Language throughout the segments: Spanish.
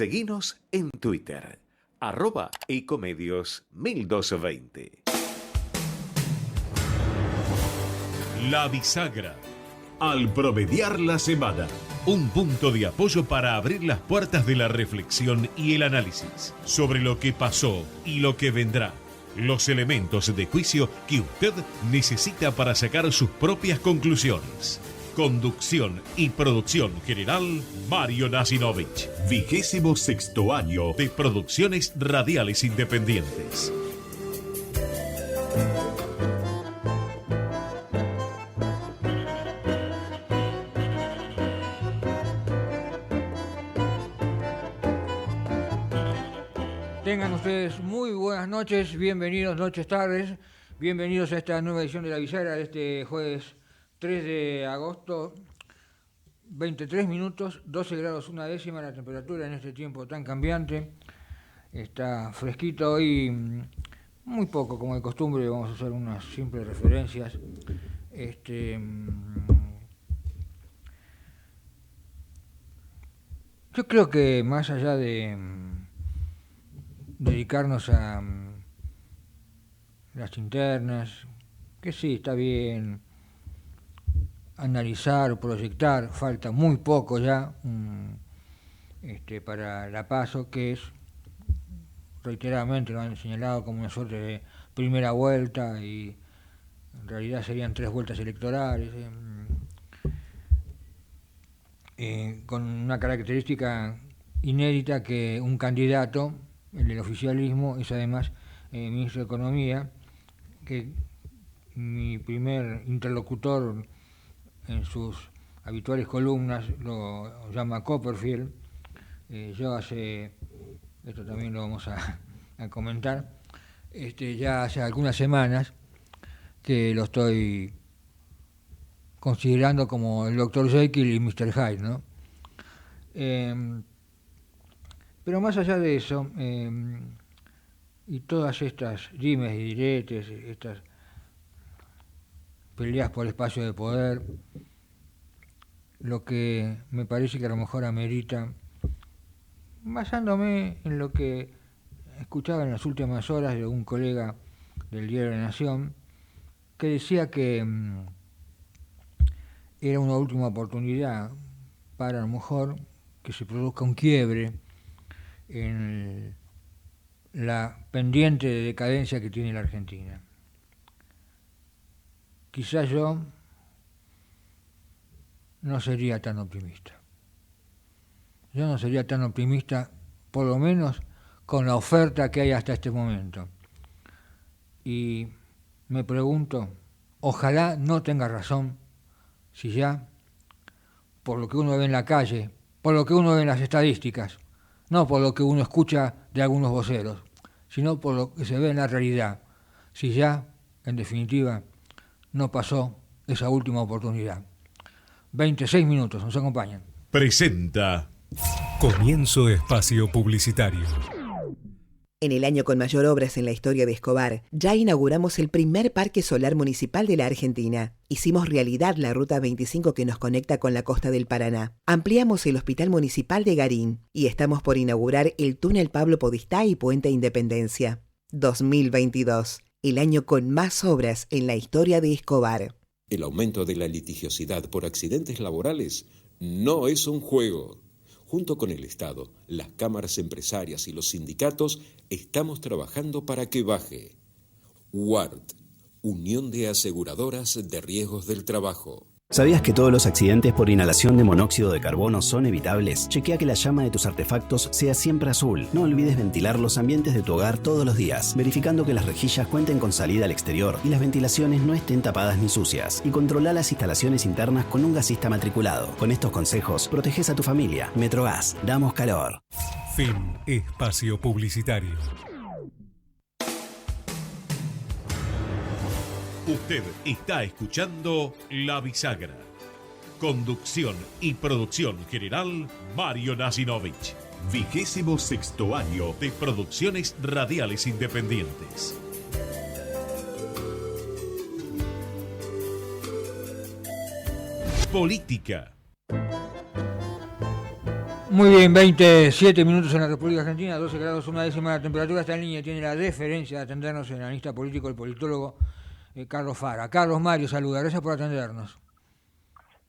Seguinos en Twitter, @ecomedios1220. La Bisagra. Al promediar la semana, un punto de apoyo para abrir las puertas de la reflexión y el análisis sobre lo que pasó y lo que vendrá. Los elementos de juicio que usted necesita para sacar sus propias conclusiones. Conducción y producción general, Mario Nasinovich. 26º año de Producciones Radiales Independientes. Tengan ustedes muy buenas noches, bienvenidos, noches, tardes, bienvenidos a esta nueva edición de La Bisagra de este jueves 3 de agosto, 23 minutos, 12 grados una décima la temperatura en este tiempo tan cambiante. Está fresquito hoy, muy poco como de costumbre, vamos a hacer unas simples referencias. Yo creo que más allá de dedicarnos a las internas, que sí, está bien, analizar, proyectar, falta muy poco ya para la PASO, que es, reiteradamente lo han señalado como una suerte de primera vuelta y en realidad serían 3 vueltas electorales, con una característica inédita que un candidato, el del oficialismo, es además ministro de Economía, que mi primer interlocutor en sus habituales columnas lo llama Copperfield. Yo esto también lo vamos a comentar, ya hace algunas semanas que lo estoy considerando como el Dr. Jekyll y Mr. Hyde, ¿no? Pero más allá de eso, y todas estas dimes y diretes, estas peleas por el espacio de poder, lo que me parece que a lo mejor amerita, basándome en lo que escuchaba en las últimas horas de un colega del diario La Nación, que decía que era una última oportunidad para a lo mejor que se produzca un quiebre en la pendiente de decadencia que tiene la Argentina. Quizás yo no sería tan optimista. Yo no sería tan optimista, por lo menos con la oferta que hay hasta este momento. Y me pregunto, ojalá no tenga razón, si ya, por lo que uno ve en la calle, por lo que uno ve en las estadísticas, no por lo que uno escucha de algunos voceros, sino por lo que se ve en la realidad, si ya, en definitiva, no pasó esa última oportunidad. 26 minutos, nos acompañan. Presenta Comienzo Espacio Publicitario. En el año con mayor obras en la historia de Escobar, ya inauguramos el primer parque solar municipal de la Argentina. Hicimos realidad la Ruta 25 que nos conecta con la costa del Paraná. Ampliamos el Hospital Municipal de Garín y estamos por inaugurar el túnel Pablo Podestá y Puente Independencia. 2022, el año con más obras en la historia de Escobar. El aumento de la litigiosidad por accidentes laborales no es un juego. Junto con el Estado, las cámaras empresarias y los sindicatos estamos trabajando para que baje. UART, Unión de Aseguradoras de Riesgos del Trabajo. ¿Sabías que todos los accidentes por inhalación de monóxido de carbono son evitables? Chequea que la llama de tus artefactos sea siempre azul. No olvides ventilar los ambientes de tu hogar todos los días, verificando que las rejillas cuenten con salida al exterior y las ventilaciones no estén tapadas ni sucias. Y controla las instalaciones internas con un gasista matriculado. Con estos consejos, proteges a tu familia. Metrogas, damos calor. Fin Espacio Publicitario. Usted está escuchando La Bisagra. Conducción y producción general, Mario Nasinovich. 26º año de Producciones Radiales Independientes. Política. Muy bien, 27 minutos en la República Argentina, 12 grados, una décima. La temperatura está en línea. Tiene la deferencia de atendernos el analista político, el politólogo Carlos Fara. Carlos, Mario, saluda. Gracias por atendernos.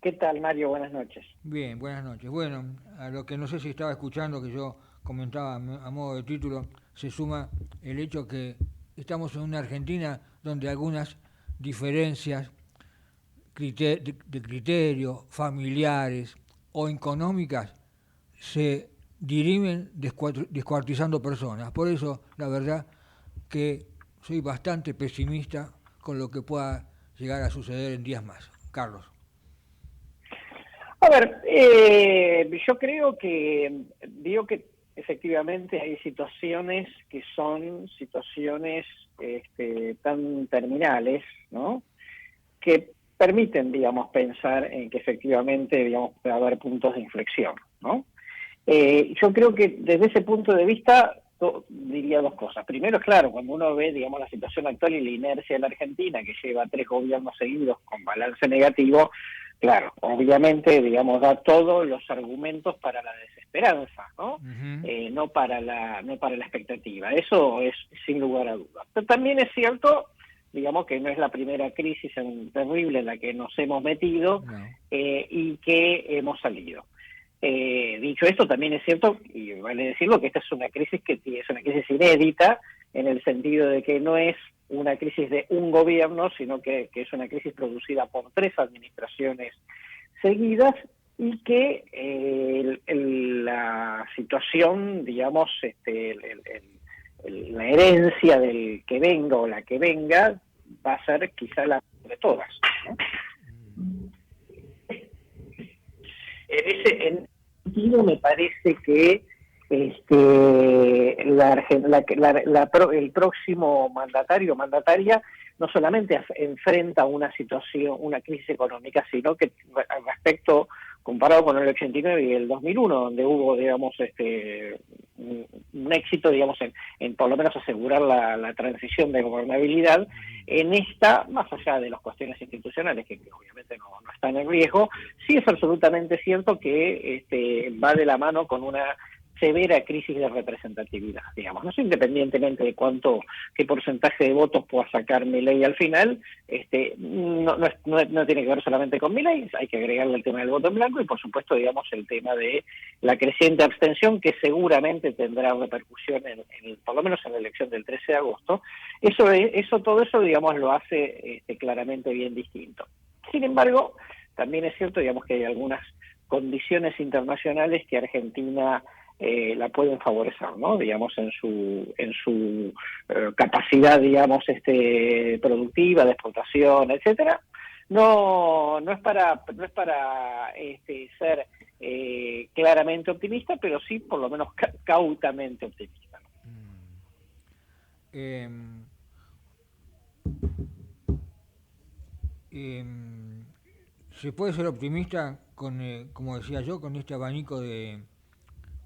¿Qué tal, Mario? Buenas noches. Bien, buenas noches. Bueno, a lo que no sé si estaba escuchando, que yo comentaba a modo de título, se suma el hecho que estamos en una Argentina donde algunas diferencias de criterio, familiares o económicas se dirimen descuartizando personas. Por eso, la verdad que soy bastante pesimista con lo que pueda llegar a suceder en días más. Carlos. A ver, yo creo que efectivamente hay situaciones que son situaciones tan terminales, ¿no?, que permiten, digamos, pensar en que efectivamente, digamos, puede haber puntos de inflexión, ¿no? Yo creo que desde ese punto de vista diría dos cosas. Primero, claro, cuando uno ve, digamos, la situación actual y la inercia de la Argentina, que lleva 3 gobiernos seguidos con balance negativo, claro, obviamente, digamos, da todos los argumentos para la desesperanza, ¿no? Uh-huh. No para la expectativa. Eso es sin lugar a dudas. Pero también es cierto, digamos, que no es la primera crisis terrible en la que nos hemos metido, no, y que hemos salido. Dicho esto, también es cierto, y vale decirlo, que esta es una crisis inédita, en el sentido de que no es una crisis de un gobierno, sino que es una crisis producida por 3 administraciones seguidas, y que la situación, digamos, la herencia del que venga o la que venga va a ser quizá la de todas, ¿no? En ese sentido, me parece que el próximo mandatario o mandataria no solamente enfrenta una situación, una crisis económica, sino que respecto, comparado con el 89 y el 2001, donde hubo, digamos, un éxito, digamos, en por lo menos asegurar la transición de gobernabilidad, en esta, más allá de las cuestiones institucionales, que obviamente no están en riesgo, sí es absolutamente cierto que va de la mano con una severa crisis de representatividad, digamos. No sé, independientemente de qué porcentaje de votos pueda sacar Milei al final, no tiene que ver solamente con Milei, hay que agregarle el tema del voto en blanco y, por supuesto, digamos, el tema de la creciente abstención, que seguramente tendrá repercusión por lo menos en la elección del 13 de agosto. Todo eso, digamos, lo hace claramente bien distinto. Sin embargo, también es cierto, digamos, que hay algunas condiciones internacionales que Argentina la pueden favorecer, ¿no? Digamos, en su capacidad, digamos, productiva, de exportación, etcétera. No es para ser claramente optimista, pero sí por lo menos cautamente optimista, ¿no? Se puede ser optimista con, como decía yo, con este abanico de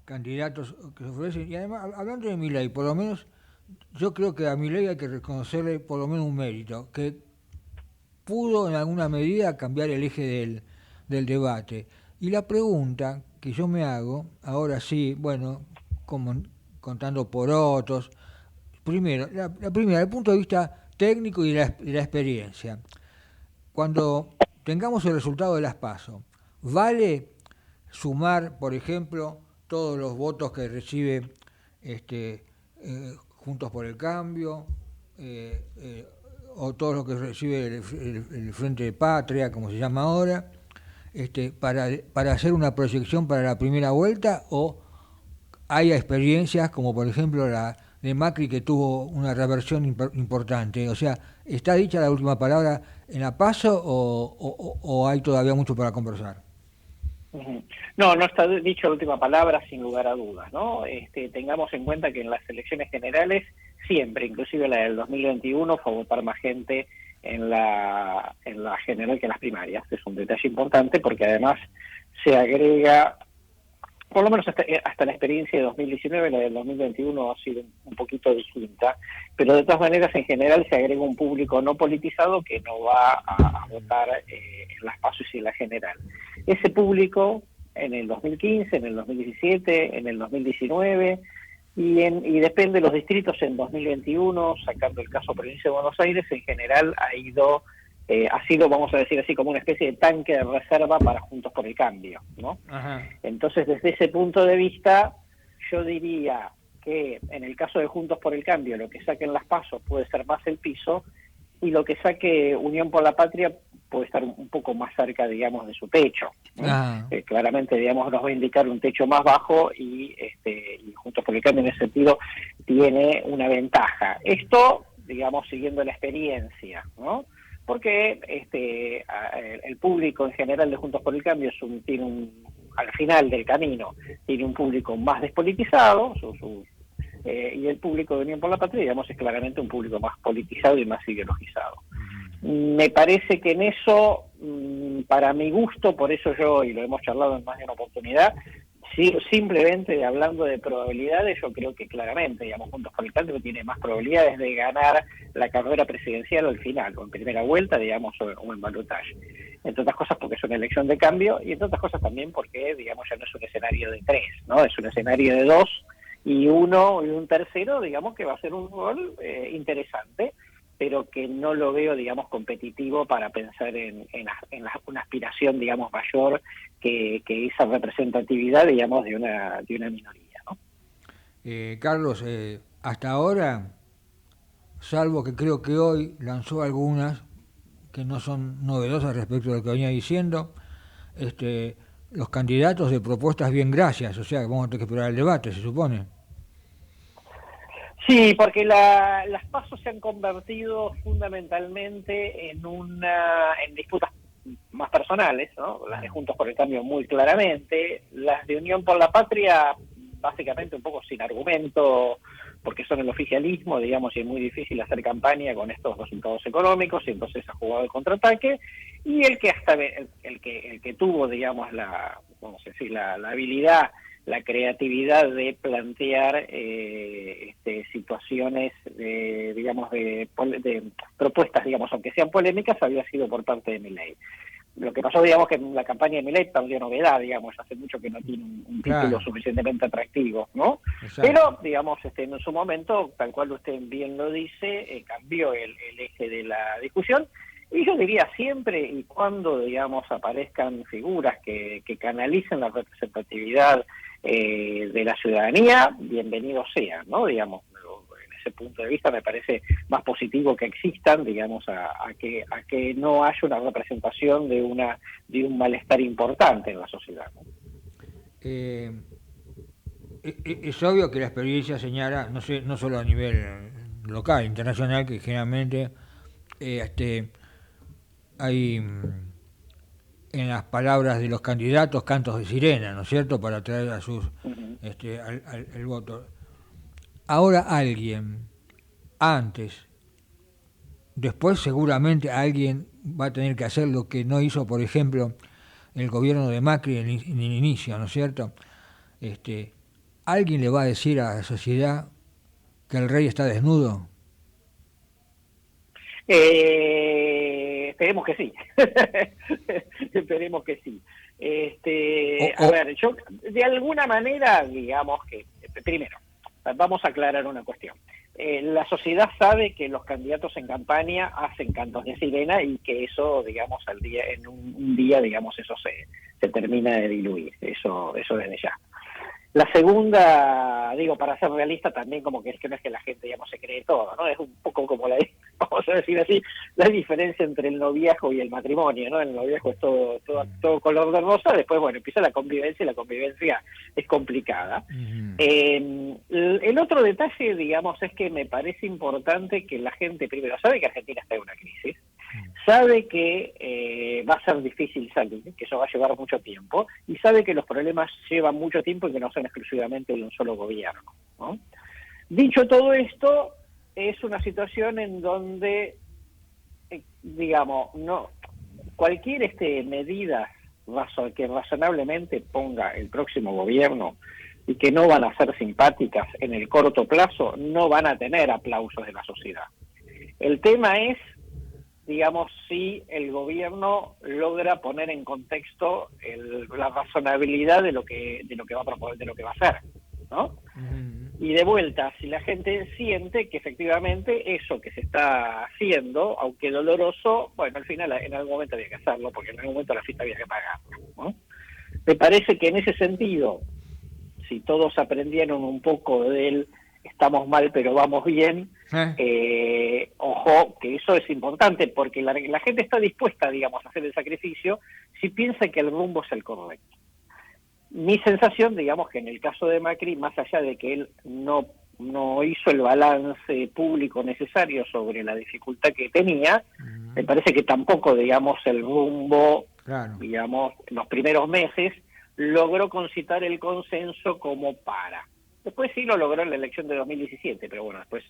candidatos que se ofrecen. Y además, hablando de Milei, por lo menos, yo creo que a Milei hay que reconocerle por lo menos un mérito, que pudo en alguna medida cambiar el eje del debate. Y la pregunta que yo me hago, ahora sí, bueno, como contando porotos, primero, la primera, desde el punto de vista técnico y de la experiencia. Cuando tengamos el resultado de las PASO, ¿vale sumar, por ejemplo, todos los votos que recibe Juntos por el Cambio, o todo lo que recibe el Frente de Patria, como se llama ahora, para hacer una proyección para la primera vuelta? ¿O hay experiencias como, por ejemplo, la de Macri, que tuvo una reversión importante? O sea, ¿está dicha la última palabra en la PASO o hay todavía mucho para conversar? No está dicho la última palabra, sin lugar a dudas, ¿no? Tengamos en cuenta que en las elecciones generales siempre, inclusive la del 2021, fue a votar más gente en la general que en las primarias. Es un detalle importante porque además se agrega, por lo menos hasta la experiencia de 2019, la del 2021 ha sido un poquito distinta, pero de todas maneras en general se agrega un público no politizado que no va a votar en las PASO y en la general. Ese público en el 2015, en el 2017, en el 2019 y depende de los distritos en 2021, sacando el caso provincia de Buenos Aires, en general ha sido, vamos a decir así, como una especie de tanque de reserva para Juntos por el Cambio, ¿no? Ajá. Entonces, desde ese punto de vista, yo diría que en el caso de Juntos por el Cambio, lo que saquen las PASO puede ser más el piso, y lo que saque Unión por la Patria puede estar un poco más cerca, digamos, de su techo, ¿no? Claramente, digamos, nos va a indicar un techo más bajo y Juntos por el Cambio en ese sentido tiene una ventaja. Esto, digamos, siguiendo la experiencia, ¿no? Porque el público en general de Juntos por el Cambio al final del camino tiene un público más despolitizado, y el público de Unión por la Patria, digamos, es claramente un público más politizado y más ideologizado. Me parece que en eso, para mi gusto, por eso yo, y lo hemos charlado en más de una oportunidad, simplemente hablando de probabilidades, yo creo que claramente, digamos, Juntos por el Cambio tiene más probabilidades de ganar la carrera presidencial al final, o en primera vuelta, digamos, o en balotaje. Entre otras cosas porque es una elección de cambio, y entre otras cosas también porque, digamos, ya no es un escenario de 3, ¿no? Es un escenario de 2, y un tercero, digamos, que va a ser un rol interesante, pero que no lo veo, digamos, competitivo para pensar en una aspiración, digamos, mayor que esa representatividad, digamos, de una minoría, ¿no? Carlos, hasta ahora, salvo que creo que hoy lanzó algunas que no son novedosas respecto a lo que venía diciendo, los candidatos de propuestas bien gracias, o sea, vamos a tener que esperar el debate, se supone. Sí, porque las PASO se han convertido fundamentalmente en disputas más personales, ¿no? Las de Juntos por el Cambio muy claramente, las de Unión por la Patria básicamente un poco sin argumento, porque son el oficialismo, digamos, y es muy difícil hacer campaña con estos resultados económicos, y entonces ha jugado el contraataque, y el que tuvo, digamos, vamos a decir, la habilidad, la creatividad de plantear situaciones, digamos, de propuestas, digamos, aunque sean polémicas, había sido por parte de Milei. Lo que pasó, digamos, que en la campaña de Milei perdió novedad, digamos, hace mucho que no tiene un título suficientemente atractivo, ¿no? Exacto. Pero, digamos, en su momento, tal cual usted bien lo dice, cambió el eje de la discusión. Y yo diría siempre y cuando, digamos, aparezcan figuras que canalicen la representatividad de la ciudadanía, bienvenidos sean, ¿no? Digamos, en ese punto de vista me parece más positivo que existan, digamos, a que no haya una representación de un malestar importante en la sociedad, ¿no? Es obvio que la experiencia señala, no solo a nivel local, internacional, que generalmente hay en las palabras de los candidatos cantos de sirena, ¿no es cierto?, para atraer a sus al voto. Ahora alguien, antes, después seguramente alguien va a tener que hacer lo que no hizo, por ejemplo, el gobierno de Macri en el inicio, ¿no es cierto? ¿Alguien le va a decir a la sociedad que el rey está desnudo? Esperemos que sí. Esperemos que sí. A ver, yo de alguna manera, digamos que, primero, vamos a aclarar una cuestión. La sociedad sabe que los candidatos en campaña hacen cantos de sirena y que eso, digamos, en un día, digamos, eso se termina de diluir. Eso desde ya. La segunda, digo, para ser realista también, como que no es que la gente, digamos, se cree todo, ¿no? Es un poco como vamos a decir así, la diferencia entre el noviazgo y el matrimonio, ¿no? El noviazgo es todo color de rosa, después, bueno, empieza la convivencia y la convivencia es complicada. Uh-huh. El otro detalle, digamos, es que me parece importante que la gente primero sabe que Argentina está en una crisis, sabe que va a ser difícil salir, que eso va a llevar mucho tiempo, y sabe que los problemas llevan mucho tiempo y que no son exclusivamente de un solo gobierno, ¿no? Dicho todo esto, es una situación en donde, digamos, no cualquier medida que razonablemente ponga el próximo gobierno y que no van a ser simpáticas en el corto plazo, no van a tener aplausos de la sociedad. El tema es digamos, si el gobierno logra poner en contexto la razonabilidad de lo que va a proponer, de lo que va a hacer, ¿no? Y de vuelta, si la gente siente que efectivamente eso que se está haciendo, aunque doloroso, bueno, al final en algún momento había que hacerlo, porque en algún momento la fiesta había que pagarla, ¿no? Me parece que en ese sentido, si todos aprendieron un poco del estamos mal pero vamos bien, ojo, que eso es importante, porque la gente está dispuesta, digamos, a hacer el sacrificio si piensa que el rumbo es el correcto. Mi sensación, digamos, que en el caso de Macri, más allá de que él no hizo el balance público necesario sobre la dificultad que tenía, me parece que tampoco, digamos, el rumbo, digamos, en los primeros meses, logró concitar el consenso como para. Después sí lo logró en la elección de 2017, pero bueno, después,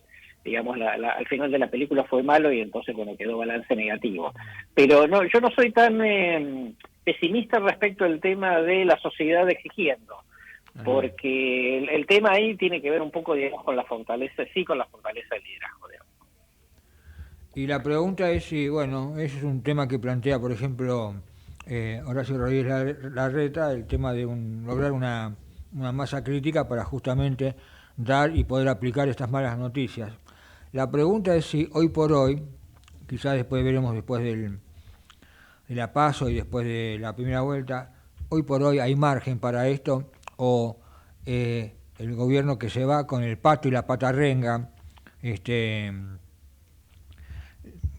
digamos, al final de la película fue malo y entonces, bueno, quedó balance negativo. Pero no, yo no soy tan pesimista respecto al tema de la sociedad exigiendo, porque el tema ahí tiene que ver un poco, digamos, con la fortaleza, con la fortaleza del liderazgo, digamos. Y la pregunta es si, bueno, ese es un tema que plantea, por ejemplo, Horacio Rodríguez Larreta, el tema de lograr una masa crítica para justamente dar y poder aplicar estas malas noticias. La pregunta es si hoy por hoy, quizás después veremos después de la PASO y después de la primera vuelta, hoy por hoy hay margen para esto, o el gobierno que se va con el pato y la patarrenga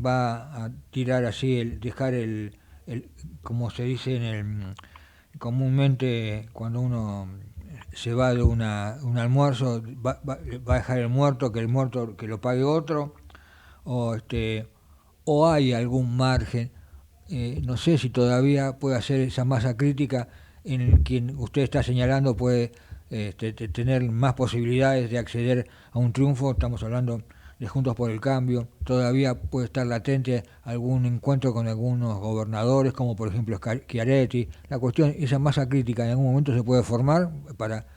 va a tirar así, dejar como se dice comúnmente cuando uno se va de un almuerzo, va a dejar el muerto que lo pague otro, o hay algún margen. No sé si todavía puede hacer esa masa crítica en quien usted está señalando puede tener más posibilidades de acceder a un triunfo. Estamos hablando de Juntos por el Cambio. Todavía puede estar latente algún encuentro con algunos gobernadores, como por ejemplo Schiaretti. La cuestión, esa masa crítica en algún momento se puede formar para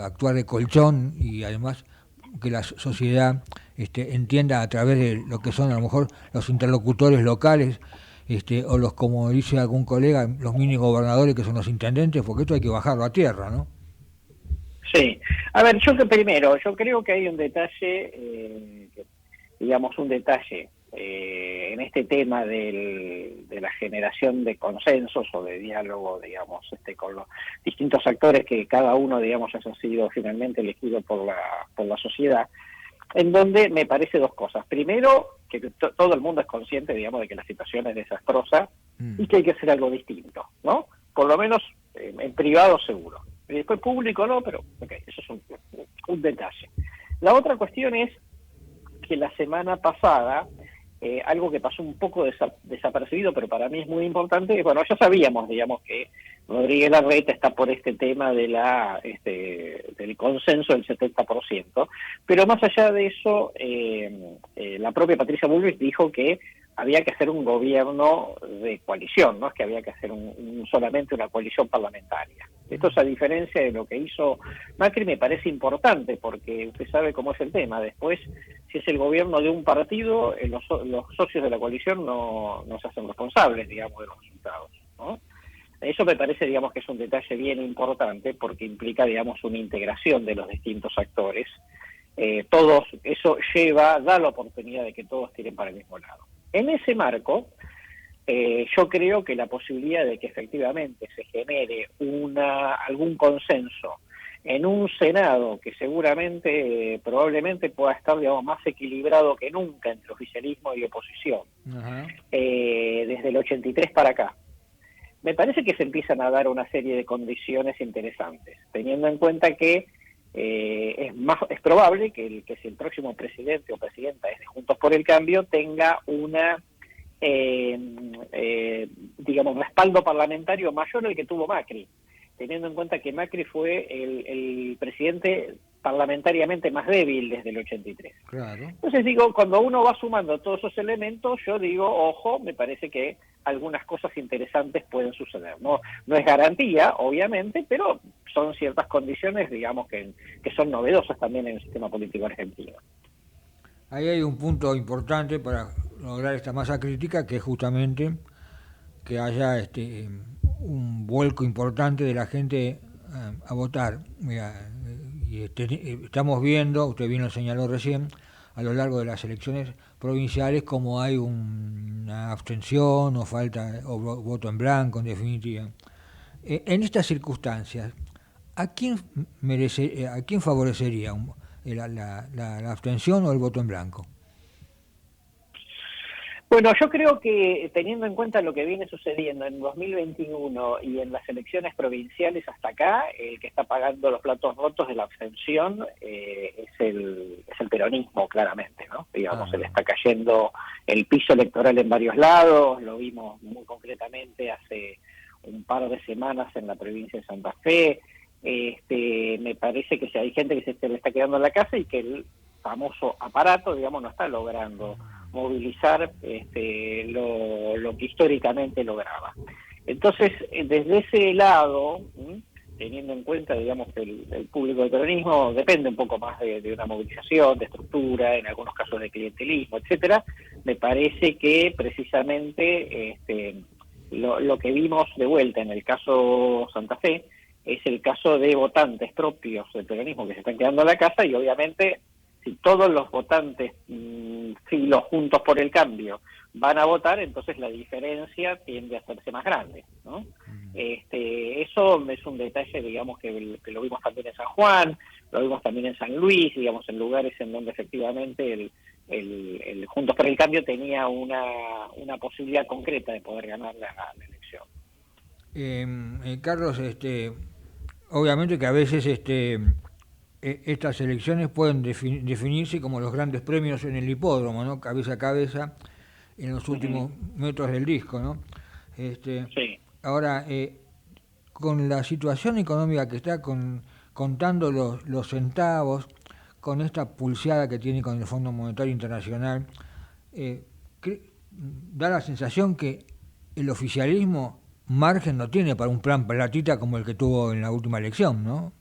actuar de colchón y además que la sociedad entienda a través de lo que son a lo mejor los interlocutores locales, o los, como dice algún colega, los mini gobernadores que son los intendentes, porque esto hay que bajarlo a tierra, ¿no? Sí. A ver, yo creo que hay un detalle, en este tema de la generación de consensos o de diálogo, digamos, con los distintos actores que cada uno, digamos, haya sido finalmente elegido por la sociedad, en donde me parece dos cosas. Primero, que todo el mundo es consciente, digamos, de que la situación es desastrosa y que hay que hacer algo distinto, ¿no? Por lo menos en privado seguro. Y después público no, pero eso es un detalle. La otra cuestión es que la semana pasada, algo que pasó un poco desapercibido, pero para mí es muy importante, bueno, ya sabíamos, digamos, que Rodríguez Larreta está por este tema de del consenso del 70%, pero más allá de eso, la propia Patricia Bullrich dijo que había que hacer un gobierno de coalición, no es que había que hacer solamente una coalición parlamentaria. Esto es a diferencia de lo que hizo Macri, me parece importante, porque usted sabe cómo es el tema. Después, si es el gobierno de un partido, los socios de la coalición no se hacen responsables, digamos, de los resultados, ¿no? Eso me parece, digamos, que es un detalle bien importante, porque implica, digamos, una integración de los distintos actores. Eso da la oportunidad de que todos tiren para el mismo lado. En ese marco, yo creo que la posibilidad de que efectivamente se genere algún consenso en un Senado que seguramente, probablemente pueda estar, digamos, más equilibrado que nunca entre oficialismo y oposición, desde el 83 para acá, me parece que se empiezan a dar una serie de condiciones interesantes, teniendo en cuenta que es probable que si el próximo presidente o presidenta es de Juntos por el Cambio, tenga una digamos, respaldo parlamentario mayor al que tuvo Macri, teniendo en cuenta que Macri fue el presidente parlamentariamente más débil desde el 83. Claro. Entonces digo, cuando uno va sumando todos esos elementos, yo digo, ojo, me parece que algunas cosas interesantes pueden suceder. No es garantía, obviamente, pero son ciertas condiciones, digamos, que son novedosas también en el sistema político argentino. ahí hay un punto importante para lograr esta masa crítica, que es justamente que haya un vuelco importante de la gente a votar. Mira, y estamos viendo, usted bien lo señaló recién, a lo largo de las elecciones provinciales, como hay una abstención o falta o voto en blanco, en definitiva. En estas circunstancias, ¿a quién favorecería la abstención o el voto en blanco? Bueno, yo creo que teniendo en cuenta lo que viene sucediendo en 2021 y en las elecciones provinciales hasta acá, el que está pagando los platos rotos de la abstención es el peronismo, claramente, ¿no? Digamos, se le está cayendo el piso electoral en varios lados, lo vimos muy concretamente hace un par de semanas en la provincia de Santa Fe. Me parece que si hay gente que se le está quedando en la casa y que el famoso aparato, digamos, no está logrando movilizar lo que históricamente lograba. Entonces, desde ese lado, teniendo en cuenta, digamos, que el público del peronismo depende un poco más de una movilización, de estructura, en algunos casos de clientelismo, etcétera, me parece que precisamente lo que vimos de vuelta en el caso Santa Fe es el caso de votantes propios del peronismo que se están quedando en la casa, y obviamente si todos los votantes los Juntos por el Cambio van a votar, entonces la diferencia tiende a hacerse más grande, ¿no? Eso es un detalle, digamos, que lo vimos también en San Juan, lo vimos también en San Luis, digamos, en lugares en donde efectivamente el Juntos por el Cambio tenía una posibilidad concreta de poder ganar la elección. Carlos, obviamente que a veces estas elecciones pueden definirse como los grandes premios en el hipódromo, ¿no? Cabeza a cabeza en los últimos metros del disco, ¿no? Sí. Ahora, con la situación económica que está contando los centavos, con esta pulseada que tiene con el Fondo Monetario Internacional, da la sensación que el oficialismo margen no tiene para un plan platita como el que tuvo en la última elección, ¿no?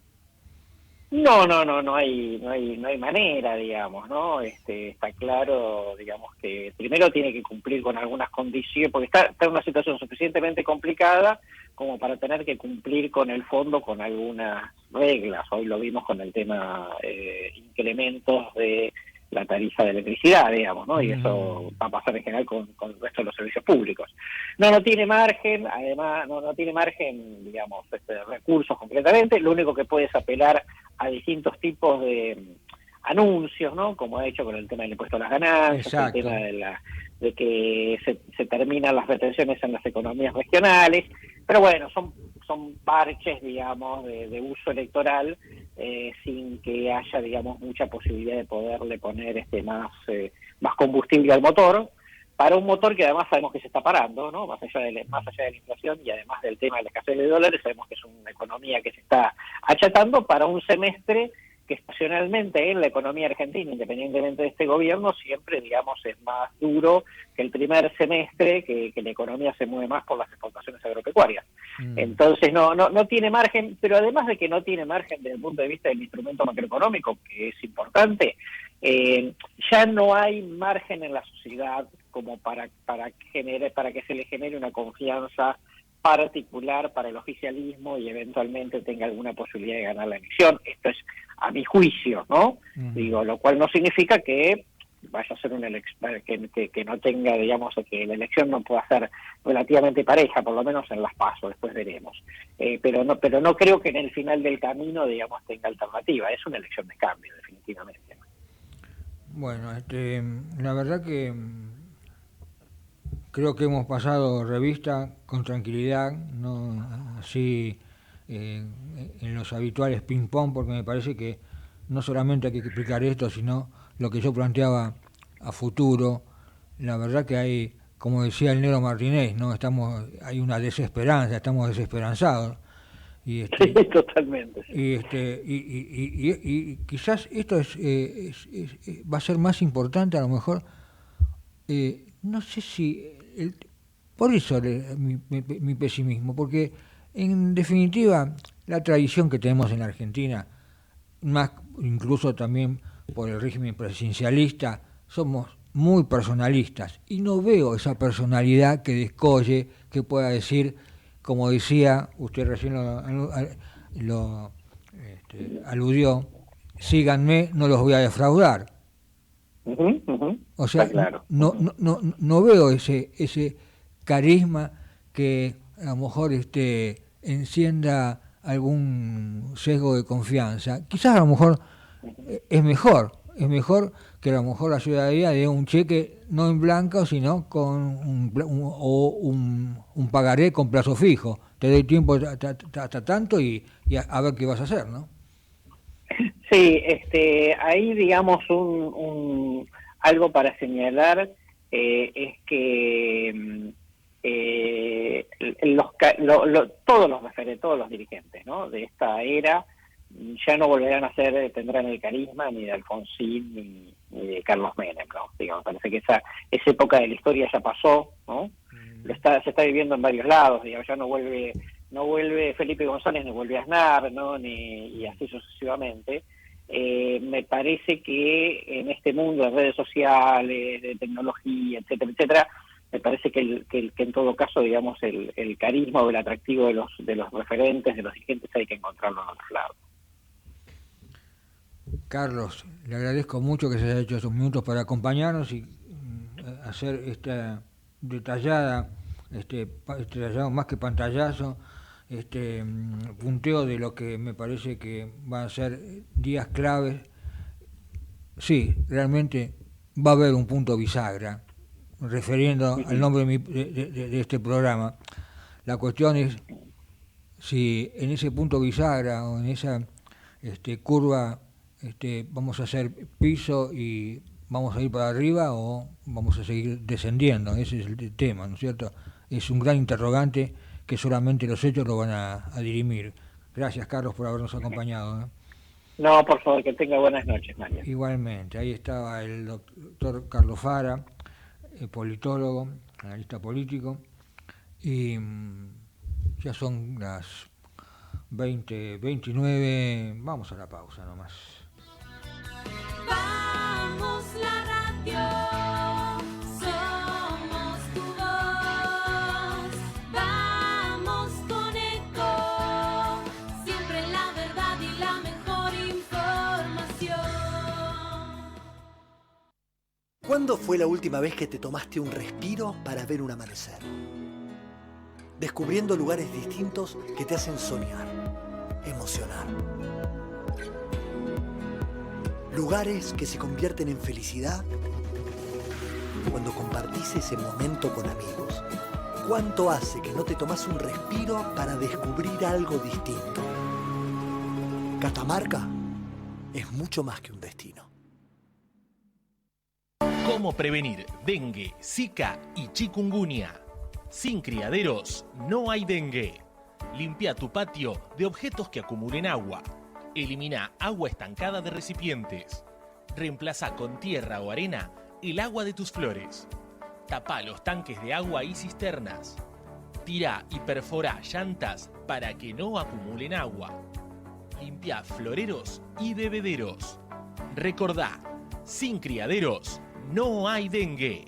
No hay manera, digamos, ¿no? Está claro, digamos, que primero tiene que cumplir con algunas condiciones, porque está en una situación suficientemente complicada como para tener que cumplir con el fondo con algunas reglas. Hoy lo vimos con el tema incrementos de la tarifa de electricidad, digamos, ¿no? Y eso va a pasar en general con el resto de los servicios públicos. No tiene margen, además, no tiene margen, digamos, recursos concretamente. Lo único que puede es apelar a distintos tipos de anuncios, ¿no? Como ha hecho con el tema del impuesto a las ganancias, Exacto. el tema de que se terminan las retenciones en las economías regionales. Pero bueno, son parches, digamos, de uso electoral, sin que haya, digamos, mucha posibilidad de poderle poner más combustible al motor, para un motor que además sabemos que se está parando, ¿no? Más allá de la inflación y además del tema de la escasez de dólares, sabemos que es una economía que se está achatando para un semestre que estacionalmente en la economía argentina, independientemente de este gobierno, siempre, digamos, es más duro que el primer semestre, que la economía se mueve más por las exportaciones agropecuarias. Entonces no tiene margen, pero además de que no tiene margen desde el punto de vista del instrumento macroeconómico, que es importante, ya no hay margen en la sociedad como para que se le genere una confianza particular para el oficialismo y eventualmente tenga alguna posibilidad de ganar la elección. Esto es a mi juicio, ¿no? Digo, lo cual no significa que vaya a ser una elección que no tenga, digamos, que la elección no pueda ser relativamente pareja, por lo menos en las PASO, después veremos. Pero no creo que en el final del camino, digamos, tenga alternativa. Es una elección de cambio, definitivamente. Bueno, la verdad que creo que hemos pasado revista con tranquilidad, no así en los habituales ping-pong, porque me parece que no solamente hay que explicar esto, sino lo que yo planteaba a futuro. La verdad que hay, como decía el negro Martínez, ¿no? Hay una desesperanza, estamos desesperanzados. Sí, totalmente. Sí. Y quizás esto va a ser más importante, a lo mejor, no sé si... por eso mi pesimismo, porque en definitiva la tradición que tenemos en la Argentina, más incluso también por el régimen presidencialista, somos muy personalistas y no veo esa personalidad que descolle, que pueda decir, como decía, usted recién lo aludió, síganme, no los voy a defraudar. O sea, claro. no veo ese carisma que a lo mejor encienda algún sesgo de confianza. Quizás a lo mejor es mejor que a lo mejor la ciudadanía dé un cheque no en blanco, sino con un pagaré con plazo fijo. Te doy tiempo hasta tanto y a ver qué vas a hacer, ¿no? Sí, ahí digamos algo para señalar es que todos los dirigentes, ¿no?, de esta era ya no volverán a tendrán el carisma ni de Alfonsín ni de Carlos Menem, ¿no? Digamos, parece que esa época de la historia ya pasó, ¿no? Se está viviendo en varios lados, digamos, ya no vuelve Felipe González, ni vuelve Aznar, ¿no?, y así sucesivamente. Me parece que en este mundo de redes sociales, de tecnología, etcétera, etcétera, me parece que en todo caso, digamos, el carisma o el atractivo de los referentes, de los dirigentes, hay que encontrarlo en otros lados. Carlos, le agradezco mucho que se haya hecho esos minutos para acompañarnos y hacer esta detallado más que pantallazo, punteo de lo que me parece que van a ser días claves. Sí, realmente va a haber un punto bisagra, refiriendo al nombre de este programa. La cuestión es si en ese punto bisagra o en esa curva vamos a hacer piso y vamos a ir para arriba o vamos a seguir descendiendo. Ese es el tema, ¿no es cierto? Es un gran interrogante que solamente los hechos lo van a dirimir. Gracias, Carlos, por habernos acompañado, ¿eh? No, por favor, que tenga buenas noches, Mario. Igualmente, ahí estaba el doctor Carlos Fara, politólogo, analista político, y ya son las 20:29, vamos a la pausa nomás. Vamos la radio, somos tu voz, vamos con Eco, siempre la verdad y la mejor información. ¿Cuándo fue la última vez que te tomaste un respiro para ver un amanecer? Descubriendo lugares distintos que te hacen soñar, emocionar. Lugares que se convierten en felicidad cuando compartís ese momento con amigos. ¿Cuánto hace que no te tomás un respiro para descubrir algo distinto? Catamarca es mucho más que un destino. ¿Cómo prevenir dengue, zika y chikungunya? Sin criaderos no hay dengue. Limpia tu patio de objetos que acumulen agua. Elimina agua estancada de recipientes. Reemplaza con tierra o arena el agua de tus flores. Tapa los tanques de agua y cisternas. Tira y perfora llantas para que no acumulen agua. Limpia floreros y bebederos. Recordá, sin criaderos no hay dengue.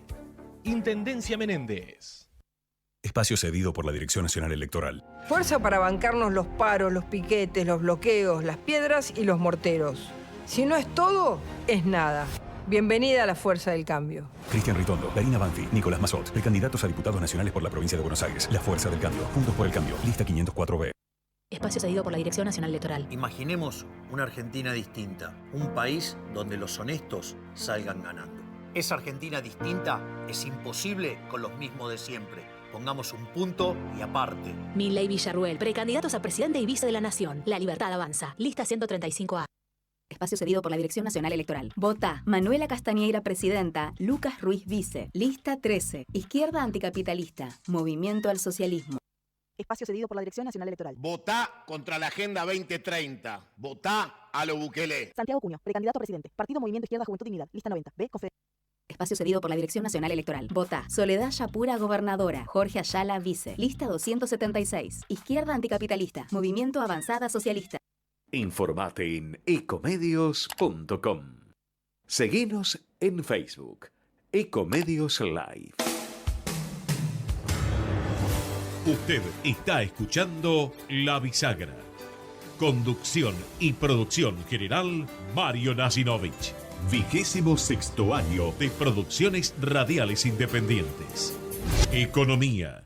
Intendencia Menéndez. Espacio cedido por la Dirección Nacional Electoral. Fuerza para bancarnos los paros, los piquetes, los bloqueos, las piedras y los morteros. Si no es todo, es nada. Bienvenida a la Fuerza del Cambio. Cristian Ritondo, Karina Banfi, Nicolás Mazot, precandidatos a diputados nacionales por la provincia de Buenos Aires. La Fuerza del Cambio. Juntos por el Cambio. Lista 504B. Espacio cedido por la Dirección Nacional Electoral. Imaginemos una Argentina distinta. Un país donde los honestos salgan ganando. Esa Argentina distinta es imposible con los mismos de siempre. Pongamos un punto y aparte. Milei Villarruel, precandidatos a presidente y vice de la Nación. La Libertad avanza. Lista 135A. Espacio cedido por la Dirección Nacional Electoral. Vota Manuela Castañeira, presidenta. Lucas Ruiz, vice. Lista 13. Izquierda anticapitalista. Movimiento al socialismo. Espacio cedido por la Dirección Nacional Electoral. Votá contra la Agenda 2030. Votá a lo Bukele. Santiago Cuño, precandidato a presidente. Partido Movimiento Izquierda Juventud Dignidad. Lista 90. B. Espacio cedido por la Dirección Nacional Electoral. Vota Soledad Yapura, gobernadora. Jorge Ayala, vice. Lista 276. Izquierda anticapitalista. Movimiento Avanzada Socialista. Informate en ecomedios.com. Seguinos en Facebook, Ecomedios Live. Usted está escuchando La Bisagra. Conducción y producción general, Mario Nasinovich. 26º año de Producciones Radiales Independientes. Economía.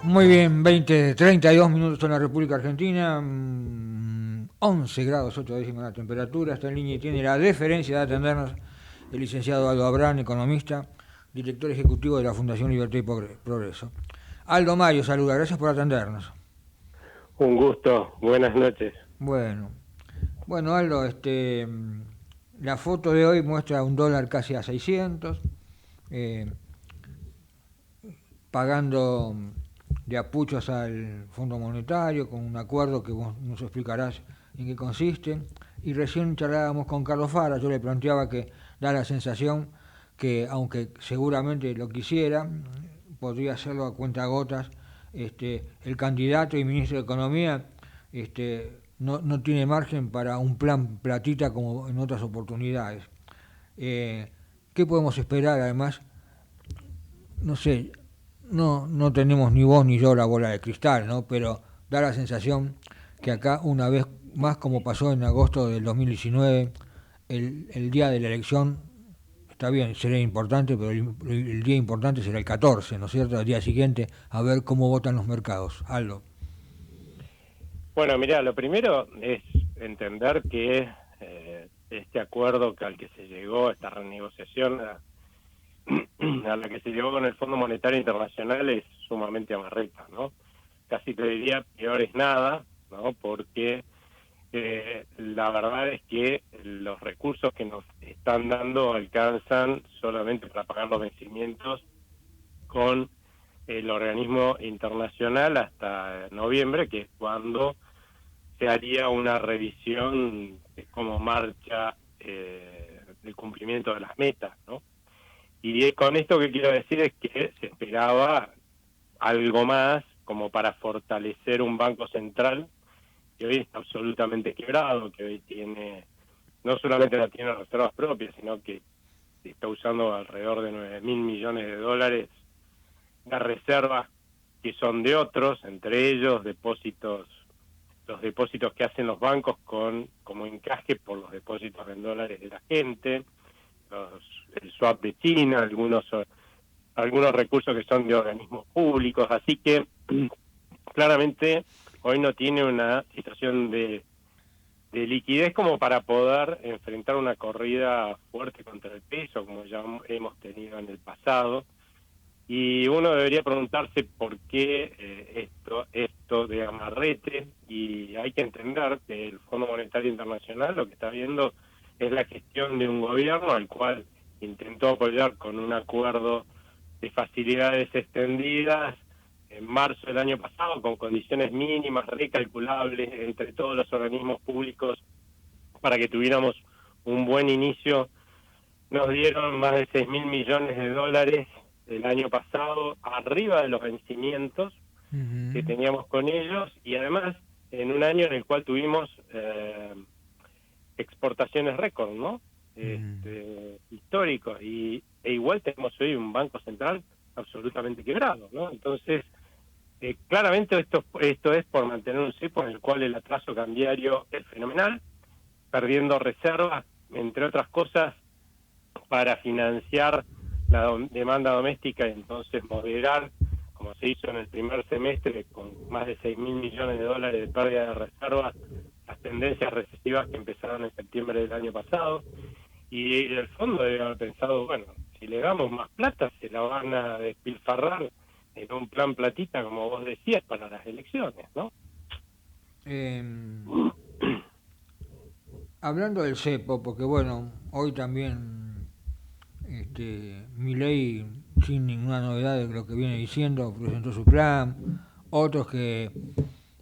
Muy bien, 32 minutos en la República Argentina, 11 grados 8 décimas la temperatura. Está en línea y tiene la deferencia de atendernos el licenciado Aldo Abrán, economista, director ejecutivo de la Fundación Libertad y Progreso. Aldo Mario, saluda, gracias por atendernos. Un gusto, buenas noches. Bueno, Aldo, la foto de hoy muestra un dólar casi a 600, pagando de apuchos al Fondo Monetario con un acuerdo que vos nos explicarás en qué consiste. Y recién charlábamos con Carlos Fara, yo le planteaba que da la sensación que, aunque seguramente lo quisiera, podría hacerlo a cuentagotas. El candidato y ministro de Economía no tiene margen para un plan platita como en otras oportunidades. ¿Qué podemos esperar? Además, no sé, no tenemos ni vos ni yo la bola de cristal, ¿no? Pero da la sensación que acá, una vez más, como pasó en agosto del 2019, el día de la elección, está bien, será importante, pero el día importante será el 14, ¿no es cierto? El día siguiente, a ver cómo votan los mercados. Aldo. Bueno, mira, lo primero es entender que este acuerdo al que se llegó, esta renegociación a la que se llegó con el Fondo Monetario Internacional es sumamente amarreta, ¿no? Casi te diría peor es nada, ¿no? Porque la verdad es que los recursos que nos están dando alcanzan solamente para pagar los vencimientos con el organismo internacional hasta noviembre, que es cuando se haría una revisión de cómo marcha el cumplimiento de las metas, ¿no? Y con esto que quiero decir es que se esperaba algo más como para fortalecer un banco central que hoy está absolutamente quebrado, que hoy tiene, no solamente no tiene reservas propias, sino que está usando alrededor de 9.000 millones de dólares de reservas que son de otros, entre ellos los depósitos que hacen los bancos como encaje por los depósitos en dólares de la gente, el swap de China, algunos recursos que son de organismos públicos, así que claramente hoy no tiene una situación de liquidez como para poder enfrentar una corrida fuerte contra el peso, como ya hemos tenido en el pasado. Y uno debería preguntarse por qué esto de amarrete, y hay que entender que el Fondo Monetario Internacional lo que está viendo es la gestión de un gobierno al cual intentó apoyar con un acuerdo de facilidades extendidas en marzo del año pasado, con condiciones mínimas, recalculables entre todos los organismos públicos para que tuviéramos un buen inicio. Nos dieron más de 6.000 millones de dólares el año pasado, arriba de los vencimientos que teníamos con ellos, y además en un año en el cual tuvimos exportaciones récord, ¿no? Históricos, e igual tenemos hoy un banco central absolutamente quebrado, ¿no? Entonces, claramente esto es por mantener un cepo en el cual el atraso cambiario es fenomenal, perdiendo reservas, entre otras cosas, para financiar la demanda doméstica y entonces moderar, como se hizo en el primer semestre, con más de 6.000 millones de dólares de pérdida de reservas, las tendencias recesivas que empezaron en septiembre del año pasado. Y el fondo debe haber pensado, bueno, si le damos más plata, se la van a despilfarrar en un plan platita, como vos decías, para las elecciones, ¿no? Hablando del cepo, porque bueno, hoy también Milei, sin ninguna novedad de lo que viene diciendo, presentó su plan, otros que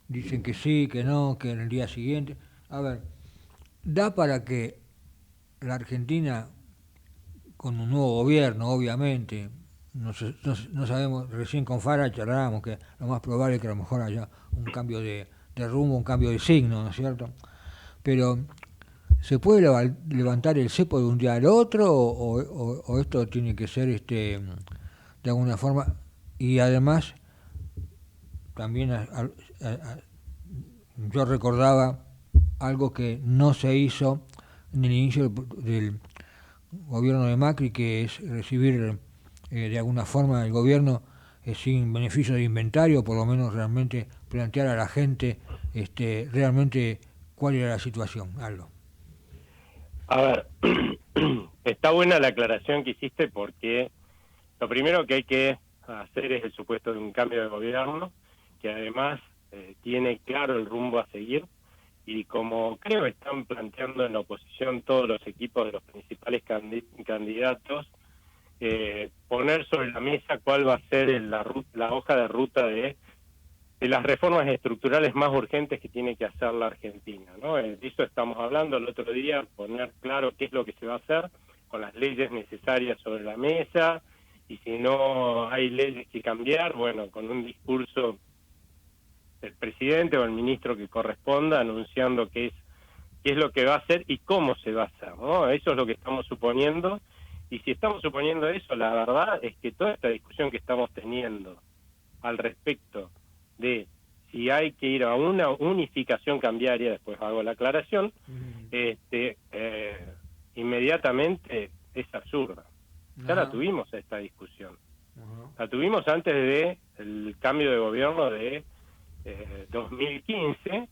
dicen que sí, que no, que en el día siguiente. A ver, da para que la Argentina, con un nuevo gobierno, obviamente, no sabemos, recién con Fara charlábamos que lo más probable es que a lo mejor haya un cambio de rumbo, un cambio de signo, ¿no es cierto? Pero ¿Se puede levantar el cepo de un día al otro o esto tiene que ser de alguna forma? Y además, también yo recordaba algo que no se hizo en el inicio del gobierno de Macri, que es recibir de alguna forma el gobierno sin beneficio de inventario, por lo menos realmente plantear a la gente realmente cuál era la situación. Algo. A ver, está buena la aclaración que hiciste, porque lo primero que hay que hacer es el supuesto de un cambio de gobierno, que además tiene claro el rumbo a seguir, y como creo que están planteando en la oposición todos los equipos de los principales candidatos, poner sobre la mesa cuál va a ser la hoja de ruta de las reformas estructurales más urgentes que tiene que hacer la Argentina, ¿no? De eso estamos hablando el otro día, poner claro qué es lo que se va a hacer con las leyes necesarias sobre la mesa, y si no hay leyes que cambiar, bueno, con un discurso del presidente o el ministro que corresponda anunciando qué es lo que va a hacer y cómo se va a hacer, ¿no? Eso es lo que estamos suponiendo, y si estamos suponiendo eso, la verdad es que toda esta discusión que estamos teniendo al respecto de si hay que ir a una unificación cambiaria, después hago la aclaración, inmediatamente es absurda. Ya la tuvimos esta discusión. La tuvimos antes de el cambio de gobierno de 2015,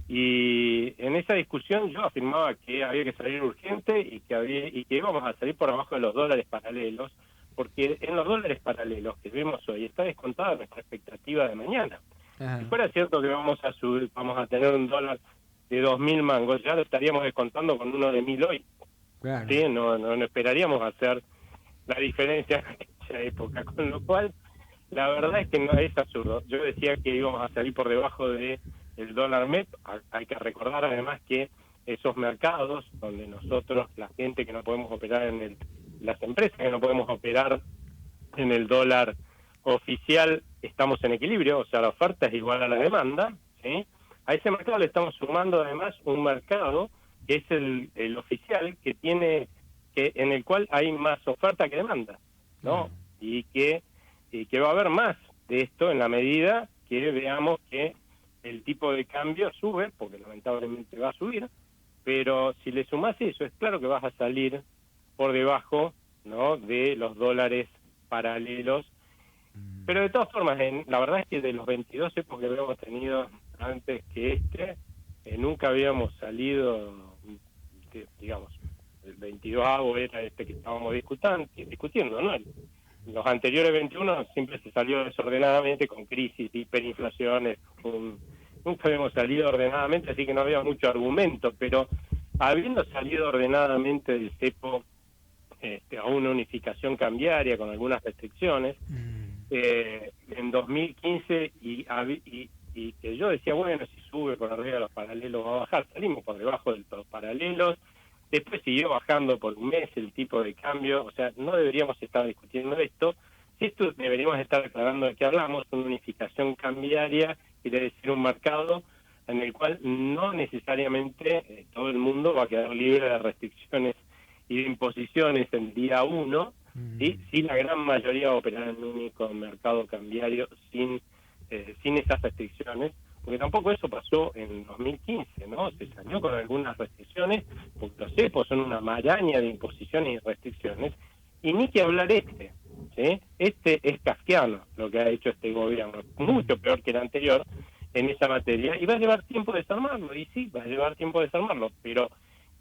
y en esa discusión yo afirmaba que había que salir urgente y que íbamos a salir por abajo de los dólares paralelos, porque en los dólares paralelos que vemos hoy está descontada nuestra expectativa de mañana. Ajá. Si fuera cierto que vamos a tener un dólar de 2.000 mangos, ya lo estaríamos descontando con uno de 1.000 hoy. Claro. ¿Sí? No esperaríamos hacer la diferencia en aquella época, con lo cual la verdad es que no es absurdo. Yo decía que íbamos a salir por debajo de el dólar MEP. Hay que recordar además que esos mercados donde nosotros, la gente que no podemos operar las empresas que no podemos operar en el dólar oficial, estamos en equilibrio, o sea, la oferta es igual a la demanda, ¿sí? A ese mercado le estamos sumando además un mercado que es el oficial, en el cual hay más oferta que demanda, ¿no? Y que va a haber más de esto en la medida que veamos que el tipo de cambio sube, porque lamentablemente va a subir, pero si le sumás eso, es claro que vas a salir por debajo, ¿no?, de los dólares paralelos. Pero de todas formas, la verdad es que de los 22 épocas que habíamos tenido antes que nunca habíamos salido, digamos, el 22avo era que estábamos discutiendo, ¿no? Los anteriores 21 siempre se salió desordenadamente con crisis, hiperinflaciones, nunca habíamos salido ordenadamente, así que no había mucho argumento, pero habiendo salido ordenadamente del cepo a una unificación cambiaria con algunas restricciones, en 2015 y que yo decía, bueno, si sube por arriba de los paralelos va a bajar, salimos por debajo de los paralelos, después siguió bajando por un mes el tipo de cambio, o sea, no deberíamos estar discutiendo esto deberíamos estar aclarando de qué hablamos, una unificación cambiaria, quiere decir un mercado en el cual no necesariamente todo el mundo va a quedar libre de restricciones y de imposiciones el día 1, ¿sí? Sí, la gran mayoría va a operar en un único mercado cambiario sin esas restricciones, porque tampoco eso pasó en 2015, ¿no? Se salió con algunas restricciones, porque los cepos son una maraña de imposiciones y restricciones, y ni que hablar ¿sí? Este es kafkiano lo que ha hecho este gobierno, mucho peor que el anterior en esa materia, y va a llevar tiempo desarmarlo, y sí, va a llevar tiempo desarmarlo, pero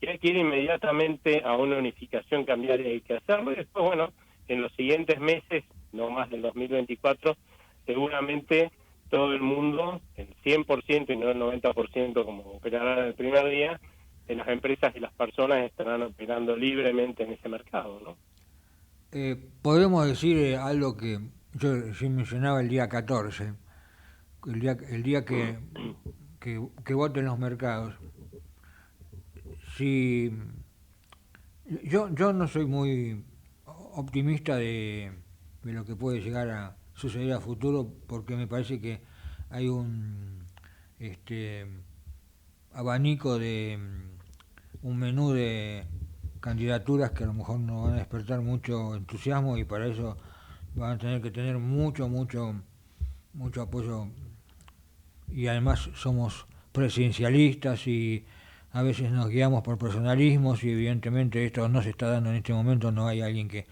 que hay que ir inmediatamente a una unificación cambiaria, hay que hacerlo, y después, bueno, en los siguientes meses, no más del 2024, seguramente todo el mundo, el 100% y no el 90% como operará el primer día, las empresas y las personas estarán operando libremente en ese mercado, ¿no? Podemos decir algo que yo sí mencionaba el día 14, el día que voten los mercados. Si yo no soy muy optimista de lo que puede llegar a suceder a futuro, porque me parece que hay un abanico de un menú de candidaturas que a lo mejor no van a despertar mucho entusiasmo y para eso van a tener que tener mucho apoyo, y además somos presidencialistas y a veces nos guiamos por personalismos y evidentemente esto no se está dando en este momento, no hay alguien que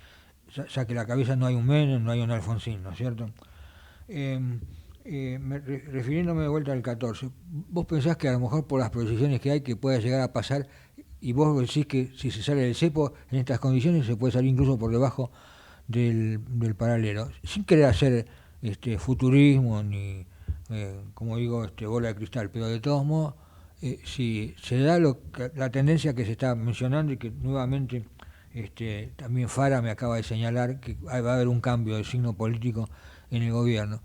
saque la cabeza, no hay un Menem, no hay un Alfonsín, ¿no es cierto? Refiriéndome de vuelta al 14, ¿vos pensás que a lo mejor por las proyecciones que hay que pueda llegar a pasar, y vos decís que si se sale del cepo en estas condiciones se puede salir incluso por debajo del paralelo, sin querer hacer futurismo ni, como digo, bola de cristal, pero de todos modos, si se da la tendencia que se está mencionando y que nuevamente también Fara me acaba de señalar que va a haber un cambio de signo político en el gobierno,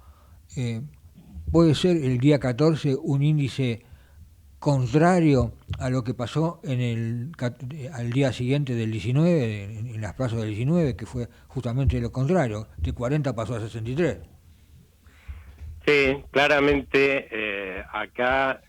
puede ser el día 14 un índice contrario a lo que pasó al día siguiente del 19, en las plazas del 19, que fue justamente lo contrario, de 40 pasó a 63. Sí, claramente acá,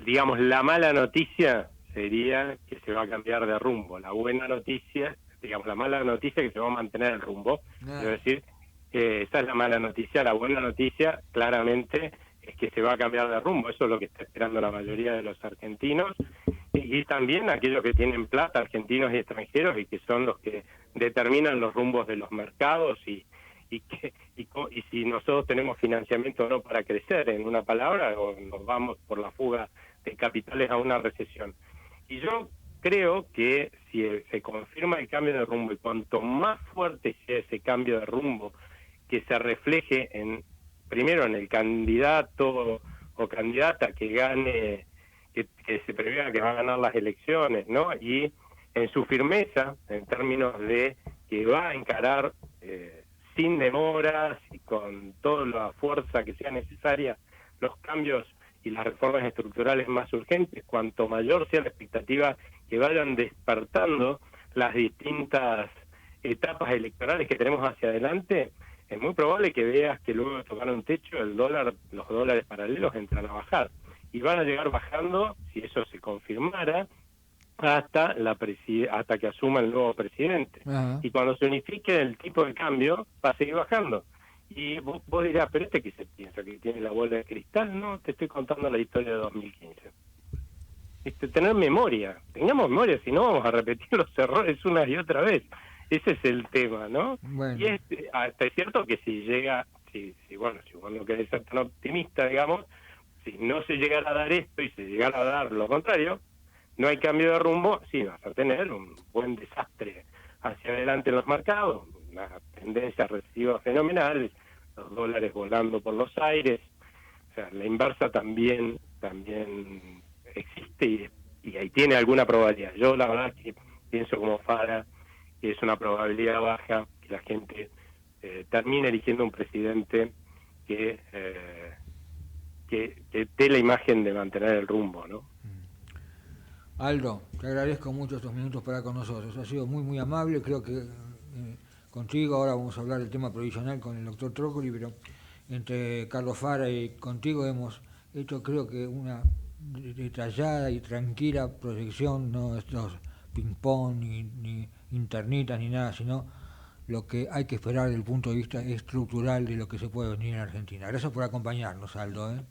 digamos, la mala noticia sería que se va a cambiar de rumbo. La buena noticia, digamos, la mala noticia es que se va a mantener el rumbo. Es decir, esa es la mala noticia. La buena noticia, claramente, es que se va a cambiar de rumbo. Eso es lo que está esperando la mayoría de los argentinos y también aquellos que tienen plata, argentinos y extranjeros, y que son los que determinan los rumbos de los mercados y si nosotros tenemos financiamiento o no para crecer, en una palabra, o nos vamos por la fuga de capitales a una recesión. Y yo creo que si se confirma el cambio de rumbo, y cuanto más fuerte sea ese cambio de rumbo, que se refleje primero en el candidato o candidata que gane, que se prevea que va a ganar las elecciones, ¿no? Y en su firmeza, en términos de que va a encarar sin demoras y con toda la fuerza que sea necesaria los cambios y las reformas estructurales más urgentes, cuanto mayor sea la expectativa que vayan despertando las distintas etapas electorales que tenemos hacia adelante, es muy probable que veas que luego de tocar un techo los dólares paralelos entran a bajar y van a llegar bajando, si eso se confirmara, hasta que asuma el nuevo presidente. Ajá. Y cuando se unifique el tipo de cambio, va a seguir bajando. Y vos dirás, pero que se piensa que tiene la bola de cristal. No, te estoy contando la historia de 2015. Tener memoria, tengamos memoria, si no vamos a repetir los errores una y otra vez. Ese es el tema, ¿no? Bueno. Y hasta es cierto que si vos no querés ser tan optimista, digamos, si no se llegara a dar esto y se llegara a dar lo contrario, no hay cambio de rumbo, sí vas a tener un buen desastre hacia adelante en los mercados, una tendencia recesiva fenomenal, los dólares volando por los aires, o sea, la inversa también existe y ahí tiene alguna probabilidad. Yo la verdad que pienso como Fara que es una probabilidad baja que la gente termine eligiendo un presidente que dé la imagen de mantener el rumbo, ¿no? Aldo, te agradezco mucho estos minutos para con nosotros. Ha sido muy, muy amable. Creo que contigo ahora vamos a hablar del tema provisional con el doctor Trócoli, pero entre Carlos Fara y contigo hemos hecho, creo que, una detallada y tranquila proyección, no estos ping-pong ni internitas ni nada, sino lo que hay que esperar desde el punto de vista estructural de lo que se puede venir en Argentina. Gracias por acompañarnos, Aldo.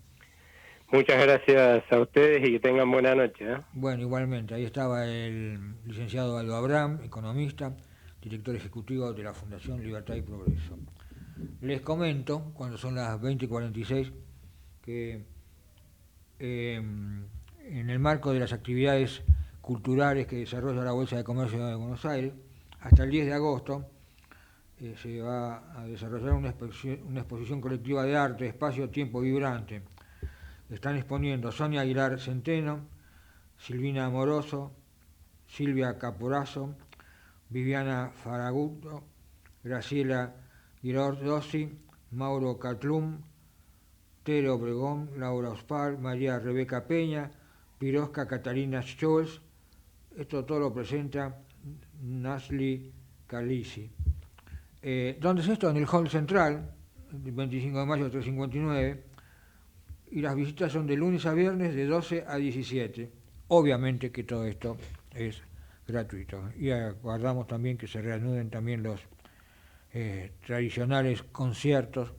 Muchas gracias a ustedes y que tengan buena noche. Bueno, igualmente, ahí estaba el licenciado Aldo Abraham, economista, director ejecutivo de la Fundación Libertad y Progreso. Les comento, cuando son las 20:46, que en el marco de las actividades culturales que desarrolla la Bolsa de Comercio de Buenos Aires, hasta el 10 de agosto se va a desarrollar una exposición colectiva de arte, espacio, tiempo vibrante. Están exponiendo Sonia Aguilar Centeno, Silvina Amoroso, Silvia Caporazo, Viviana Faraguto, Graciela Girardossi, Mauro Catlum, Tere Obregón, Laura Ospar, María Rebeca Peña, Pirosca Catalina Scholz. Esto todo lo presenta Nasli Calisi. ¿Dónde es esto? En el Hall Central, el 25 de mayo 359. Y las visitas son de lunes a viernes de 12 a 17. obviamente que todo esto es gratuito. Y aguardamos también que se reanuden también los tradicionales conciertos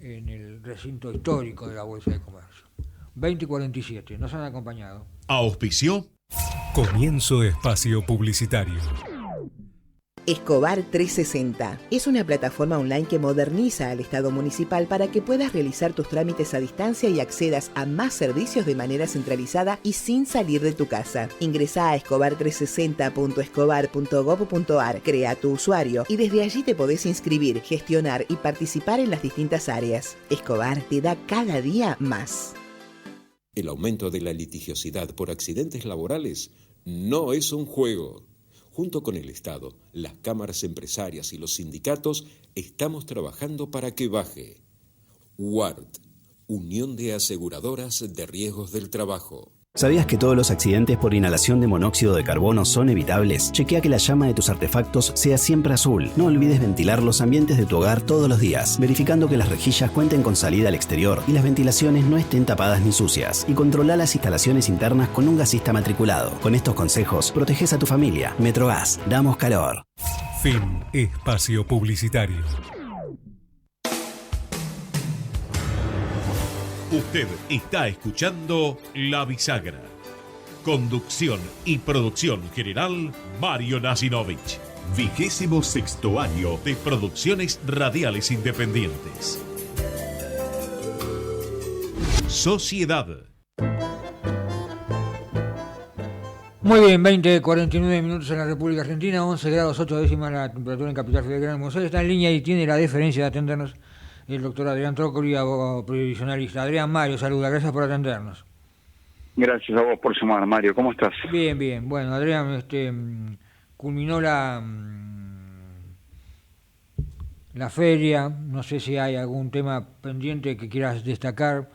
en el recinto histórico de la Bolsa de Comercio. 20:47, nos han acompañado. Auspició. Comienzo espacio publicitario. Escobar 360 es una plataforma online que moderniza al Estado municipal para que puedas realizar tus trámites a distancia y accedas a más servicios de manera centralizada y sin salir de tu casa. Ingresá a escobar360.escobar.gov.ar, crea tu usuario y desde allí te podés inscribir, gestionar y participar en las distintas áreas. Escobar te da cada día más. El aumento de la litigiosidad por accidentes laborales no es un juego. Junto con el Estado, las cámaras empresarias y los sindicatos estamos trabajando para que baje. UART, Unión de Aseguradoras de Riesgos del Trabajo. ¿Sabías que todos los accidentes por inhalación de monóxido de carbono son evitables? Chequea que la llama de tus artefactos sea siempre azul. No olvides ventilar los ambientes de tu hogar todos los días, verificando que las rejillas cuenten con salida al exterior y las ventilaciones no estén tapadas ni sucias. Y controla las instalaciones internas con un gasista matriculado. Con estos consejos, proteges a tu familia. Metrogas, damos calor. Fin espacio publicitario. Usted está escuchando La Bisagra. Conducción y producción general, Mario Nasinovich. 26º año de Producciones Radiales Independientes. Sociedad. Muy bien, 20:49 minutos en la República Argentina, 11 grados 8 décimas la temperatura en Capital Federal de Buenos Aires. Está en línea y tiene la deferencia de atendernos el doctor Adrián Trócoli, abogado previsionalista. Adrián, Mario, saluda, gracias por atendernos. Gracias a vos por llamar, Mario. ¿Cómo estás? Bien, bien. Bueno, Adrián, culminó la feria. No sé si hay algún tema pendiente que quieras destacar,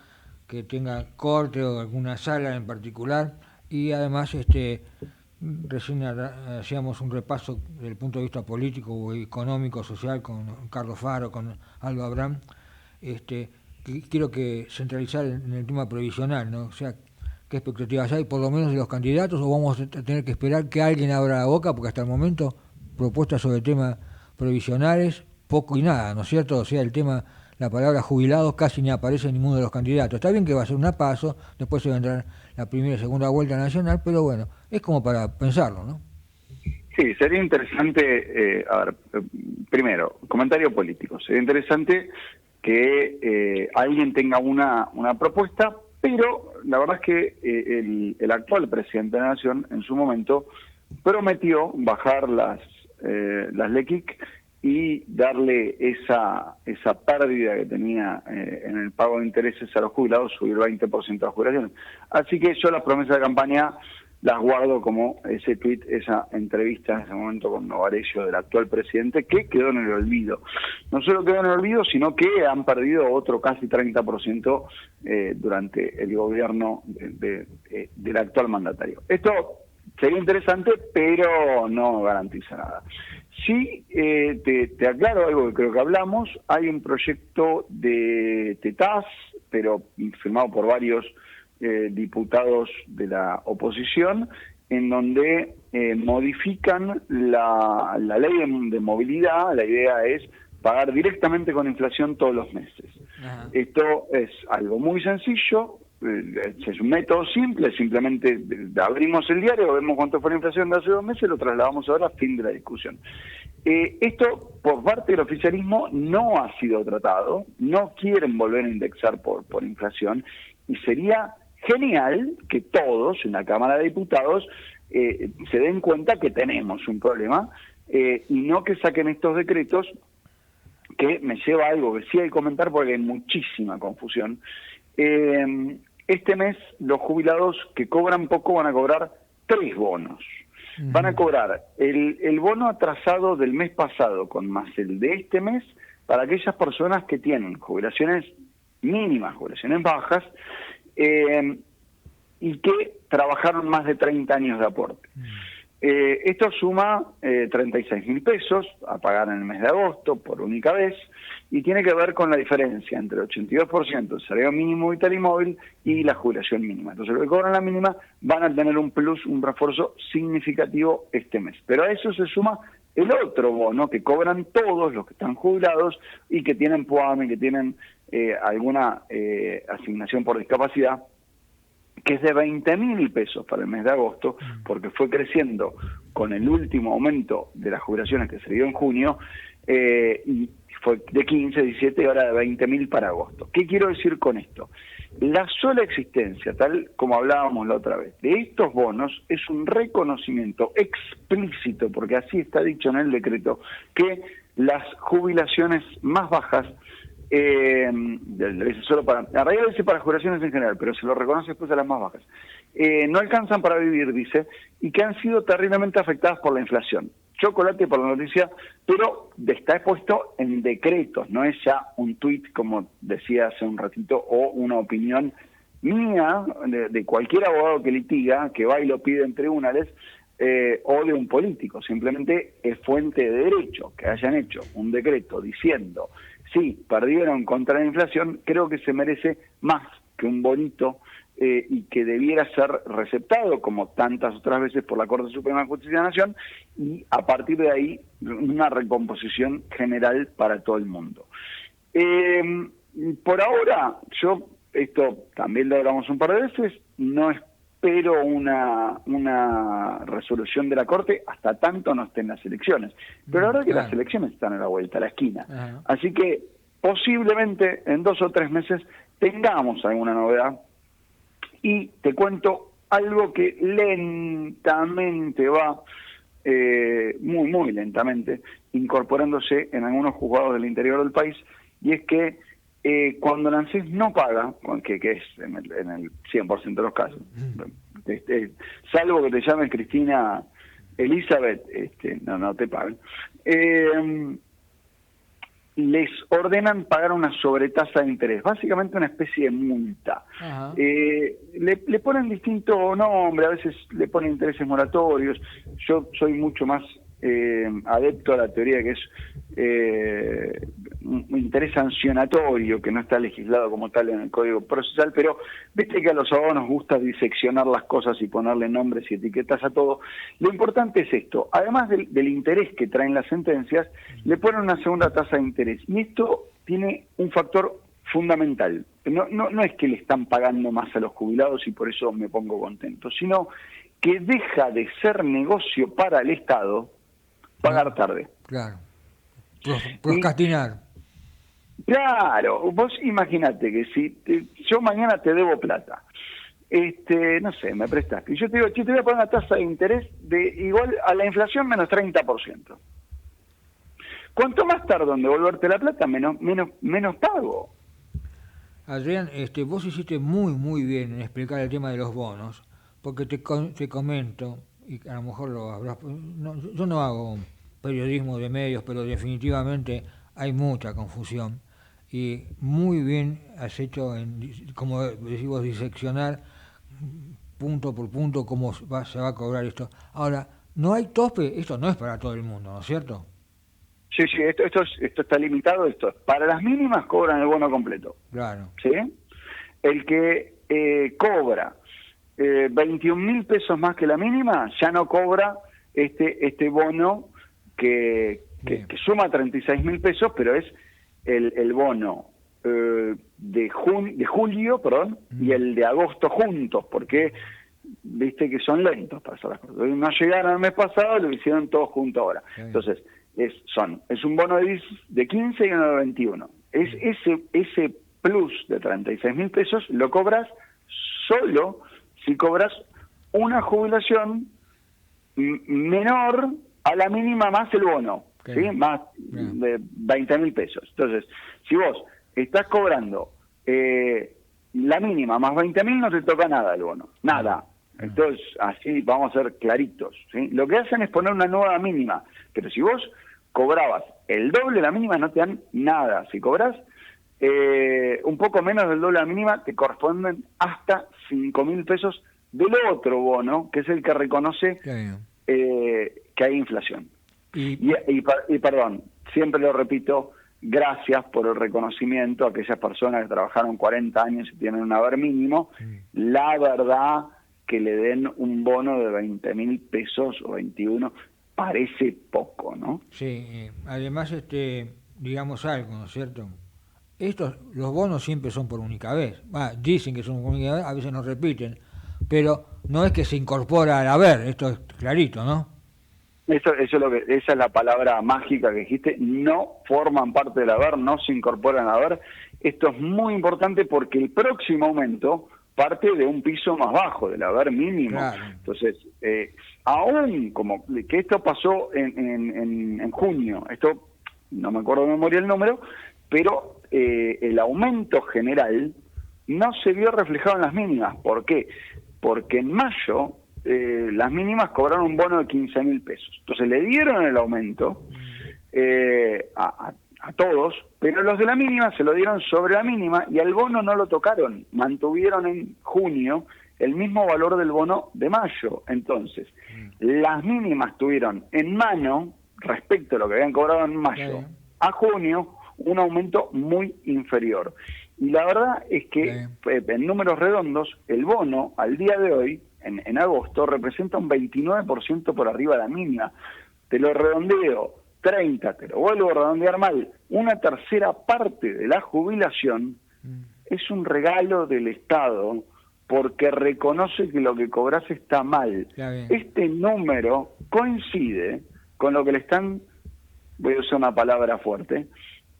que tenga corte o alguna sala en particular. Y además, recién hacíamos un repaso desde el punto de vista político, económico, social con Carlos Faro, con Aldo Abraham. Quiero que centralizar en el tema previsional, ¿no? O sea, ¿qué expectativas hay, por lo menos de los candidatos, o vamos a tener que esperar que alguien abra la boca? Porque hasta el momento, propuestas sobre temas previsionales, poco y nada, ¿no es cierto? O sea, el tema, la palabra jubilados casi ni aparece en ninguno de los candidatos. Está bien que va a ser una paso, después se va a entrar la primera y segunda vuelta nacional, pero bueno, es como para pensarlo, ¿no? Sí, sería interesante, primero, comentario político. Sería interesante que alguien tenga una propuesta, pero la verdad es que el actual presidente de la Nación en su momento prometió bajar las LECIC y darle esa pérdida que tenía en el pago de intereses a los jubilados, subir 20% de las jubilaciones. Así que yo las promesas de campaña las guardo como ese tuit, esa entrevista en ese momento con Novarecio del actual presidente, que quedó en el olvido. No solo quedó en el olvido, sino que han perdido otro casi 30% durante el gobierno del actual mandatario. Esto sería interesante, pero no garantiza nada. Sí, te aclaro algo que creo que hablamos. Hay un proyecto de TETAS, pero firmado por varios diputados de la oposición, en donde modifican la ley de movilidad. La idea es pagar directamente con inflación todos los meses. Ajá. Esto es algo muy sencillo, es un método simple, simplemente abrimos el diario, vemos cuánto fue la inflación de hace 2 meses, lo trasladamos ahora, fin de la discusión. Esto por parte del oficialismo no ha sido tratado, no quieren volver a indexar por inflación, y sería genial que todos en la Cámara de Diputados se den cuenta que tenemos un problema y no que saquen estos decretos, que me lleva a algo que sí hay que comentar porque hay muchísima confusión. Este mes los jubilados que cobran poco van a cobrar 3 bonos. Van a cobrar el bono atrasado del mes pasado con más el de este mes para aquellas personas que tienen jubilaciones mínimas, jubilaciones bajas, y que trabajaron más de 30 años de aporte. Esto suma 36.000 pesos a pagar en el mes de agosto por única vez, y tiene que ver con la diferencia entre el 82% del salario mínimo vital y móvil y la jubilación mínima. Entonces, los que cobran la mínima van a tener un plus, un refuerzo significativo este mes. Pero a eso se suma el otro bono que cobran todos los que están jubilados y que tienen PUAM y que tienen alguna asignación por discapacidad, que es de 20.000 pesos para el mes de agosto, porque fue creciendo con el último aumento de las jubilaciones que se dio en junio, y fue de 15, 17 y ahora de 20.000 para agosto. ¿Qué quiero decir con esto? La sola existencia, tal como hablábamos la otra vez, de estos bonos es un reconocimiento explícito, porque así está dicho en el decreto, que las jubilaciones más bajas, solo para, en realidad dice para jubilaciones en general, pero se lo reconoce después a las más bajas, no alcanzan para vivir, dice, y que han sido terriblemente afectadas por la inflación. Chocolate por la noticia, pero está expuesto en decretos, no es ya un tuit, como decía hace un ratito, o una opinión mía, de cualquier abogado que litiga, que va y lo pide en tribunales, o de un político. Simplemente es fuente de derecho que hayan hecho un decreto diciendo, sí, perdieron contra la inflación, creo que se merece más que un bonito, y que debiera ser receptado, como tantas otras veces, por la Corte Suprema de Justicia de la Nación, y a partir de ahí una recomposición general para todo el mundo. Por ahora, yo, esto también lo hablamos un par de veces, no espero una resolución de la Corte hasta tanto no estén las elecciones. Pero la verdad es que las elecciones están a la vuelta, a la esquina. Así que posiblemente en 2 o 3 meses tengamos alguna novedad. Y te cuento algo que lentamente va, muy lentamente, incorporándose en algunos juzgados del interior del país, y es que cuando el ANSES no paga, que es en el 100% de los casos, salvo que te llames Cristina Elizabeth, no te pagan, les ordenan pagar una sobretasa de interés, básicamente una especie de multa. Le ponen distinto nombre, a veces le ponen intereses moratorios. Yo soy mucho más adepto a la teoría que es un interés sancionatorio, que no está legislado como tal en el Código Procesal, pero viste que a los abogados nos gusta diseccionar las cosas y ponerle nombres y etiquetas a todo. Lo importante es esto, además del interés que traen las sentencias, le ponen una segunda tasa de interés, y esto tiene un factor fundamental. No es que le están pagando más a los jubilados y por eso me pongo contento, sino que deja de ser negocio para el Estado pagar tarde. Claro. Procrastinar. Claro, vos imagínate que si yo mañana te debo plata, no sé, me prestaste, y yo te digo, te voy a poner una tasa de interés de igual a la inflación menos 30%. Cuanto más tardo en devolverte la plata, menos pago. Adrián, vos hiciste muy bien en explicar el tema de los bonos, porque te comento, y a lo mejor lo habrás... yo no hago periodismo de medios, pero definitivamente hay mucha confusión, y muy bien has hecho, como decimos, diseccionar punto por punto cómo se va a cobrar esto. Ahora, no hay tope, esto no es para todo el mundo, ¿no es cierto? Sí, esto está limitado, para las mínimas cobran el bono completo. Claro. ¿Sí? El que cobra 21.000 pesos más que la mínima, ya no cobra este bono que suma 36.000 pesos, pero es el bono de julio, y el de agosto juntos, porque viste que son lentos para hacer las cosas. No llegaron el mes pasado, lo hicieron todos juntos ahora. Entonces, es un bono de 15 y uno de 21. Ese plus de 36.000 pesos lo cobras solo si cobras una jubilación menor a la mínima más el bono, ¿sí? Más de 20.000 pesos. Entonces, si vos estás cobrando la mínima más 20.000, no te toca nada el bono, nada. Entonces, así vamos a ser claritos, ¿sí? Lo que hacen es poner una nueva mínima, pero si vos cobrabas el doble de la mínima, no te dan nada. Si cobras un poco menos del doble de la mínima, te corresponden hasta 5.000 pesos del otro bono, que es el que reconoce que hay inflación. Y perdón, siempre lo repito, gracias por el reconocimiento a aquellas personas que trabajaron 40 años y tienen un haber mínimo. La verdad que le den un bono de 20.000 pesos o 21 parece poco, ¿no? Sí, además, digamos algo, ¿no es cierto? Los bonos siempre son por única vez. Dicen que son por única vez, a veces no repiten, pero no es que se incorpora al haber, esto es clarito, ¿no? Eso es esa es la palabra mágica que dijiste, no forman parte del haber, no se incorporan al haber. Esto es muy importante porque el próximo aumento parte de un piso más bajo, del haber mínimo. Claro. Entonces, aún como que esto pasó en junio, esto no me acuerdo de memoria el número, pero el aumento general no se vio reflejado en las mínimas. ¿Por qué? Porque en mayo las mínimas cobraron un bono de 15.000 pesos. Entonces le dieron el aumento a todos, pero los de la mínima se lo dieron sobre la mínima y al bono no lo tocaron. Mantuvieron en junio el mismo valor del bono de mayo. Entonces, las mínimas tuvieron en mano, respecto a lo que habían cobrado en mayo, a junio, un aumento muy inferior. Y la verdad es que, en números redondos, el bono, al día de hoy, en agosto, representa un 29% por arriba de la mínima. Te lo redondeo, 30, te lo vuelvo a redondear mal, una tercera parte de la jubilación es un regalo del Estado porque reconoce que lo que cobras está mal. Este número coincide con lo que le están, voy a usar una palabra fuerte,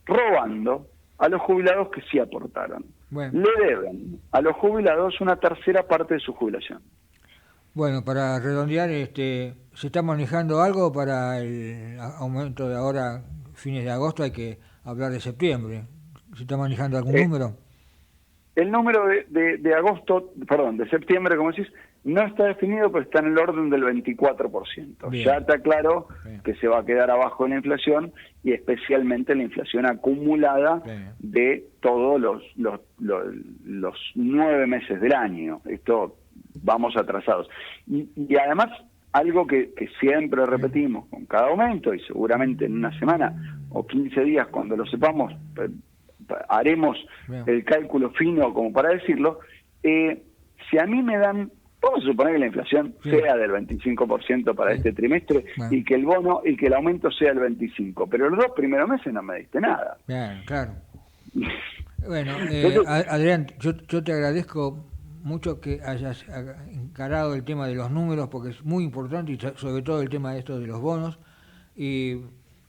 robando a los jubilados que sí aportaron. Bueno. Le deben a los jubilados una tercera parte de su jubilación. Bueno, para redondear, ¿se está manejando algo para el aumento de ahora, fines de agosto? Hay que hablar de septiembre. ¿Se está manejando algún número? El número de agosto, perdón, de septiembre, como decís, no está definido, pero está en el orden del 24%. Bien. Ya está claro que se va a quedar abajo en la inflación y especialmente la inflación acumulada de todos los 9 meses del año. Esto vamos atrasados. Y además, algo que siempre repetimos con cada aumento, y seguramente en una semana o 15 días, cuando lo sepamos, haremos el cálculo fino como para decirlo, si a mí me dan, vamos a suponer que la inflación sea del 25% para este trimestre y que el bono y que el aumento sea el 25%, pero los 2 primeros meses no me diste nada. Bien, claro. Bueno, Adrián, yo te agradezco mucho que hayas encarado el tema de los números porque es muy importante y sobre todo el tema de esto de los bonos, y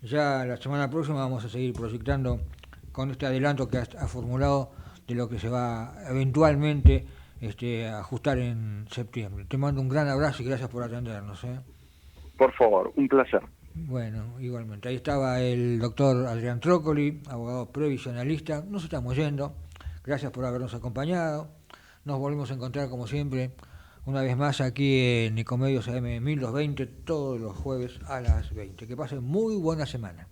ya la semana próxima vamos a seguir proyectando con este adelanto que has formulado de lo que se va eventualmente a ajustar en septiembre. Te mando un gran abrazo y gracias por atendernos. Por favor, un placer. Bueno, igualmente. Ahí estaba el doctor Adrián Trócoli, abogado previsionalista. Nos estamos yendo. Gracias por habernos acompañado. Nos volvemos a encontrar como siempre, una vez más aquí en Ecomedios AM 1220, todos los jueves a las 20. Que pasen muy buena semana.